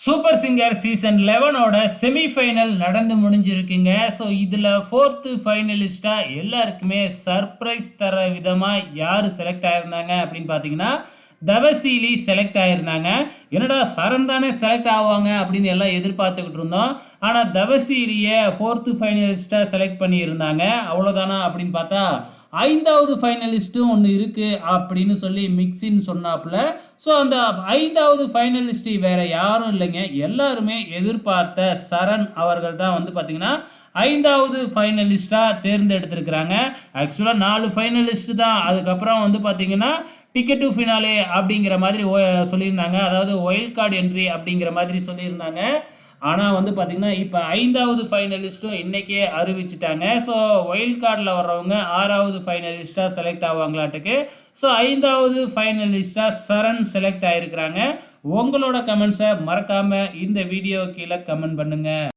Super singer season 11ஓட semi-final நடந்து முடிஞ்சிருக்குங்க. So இதில் fourth ஃபைனலிஸ்ட்டாக எல்லாருக்குமே சர்ப்ரைஸ் தர விதமாக யார் செலக்ட் ஆகியிருந்தாங்க அப்படின்னு பார்த்தீங்கன்னா தவசீலி செலக்ட் ஆகியிருந்தாங்க. என்னடா சரண் தானே செலக்ட் ஆவாங்க அப்படின்னு எல்லாம் எதிர்பார்த்துக்கிட்டு இருந்தோம். ஆனால் தவசீலியை ஃபோர்த்து ஃபைனலிஸ்ட்டாக செலக்ட் பண்ணியிருந்தாங்க. அவ்வளோதானா அப்படின்னு பார்த்தா 5வது ஃபைனலிஸ்ட்டும் ஒன்று இருக்குது அப்படின்னு சொல்லி மிக்ஸின்னு சொன்னாப்புல. ஸோ அந்த 5வது ஃபைனலிஸ்ட் வேற யாரும் இல்லைங்க, எல்லாருமே எதிர்பார்த்த சரண் அவர்கள் தான் வந்து பார்த்தீங்கன்னா 5வது ஃபைனலிஸ்ட்டாக தேர்ந்தெடுத்திருக்கிறாங்க. ஆக்சுவலாக 4 ஃபைனலிஸ்ட் தான். அதுக்கப்புறம் வந்து பார்த்தீங்கன்னா டிக்கெட் டு ஃபினாலே அப்படிங்கிற மாதிரி சொல்லியிருந்தாங்க. அதாவது ஒயில்ட் கார்டு என்ட்ரி அப்படிங்கிற மாதிரி சொல்லியிருந்தாங்க. ஆனால் வந்து பார்த்திங்கன்னா இப்போ 5வது ஃபைனலிஸ்ட்டும் இன்றைக்கே அறிவிச்சிட்டாங்க. ஸோ ஒயில்ட் கார்டில் வர்றவங்க 6வது ஃபைனலிஸ்ட்டாக செலக்ட் ஆவாங்களாட்டுக்கு. ஸோ 5வது ஃபைனலிஸ்ட்டாக சரண் செலக்ட் ஆகிருக்கிறாங்க. உங்களோட கமெண்ட்ஸை மறக்காமல் இந்த வீடியோ கீழே கமெண்ட் பண்ணுங்கள்.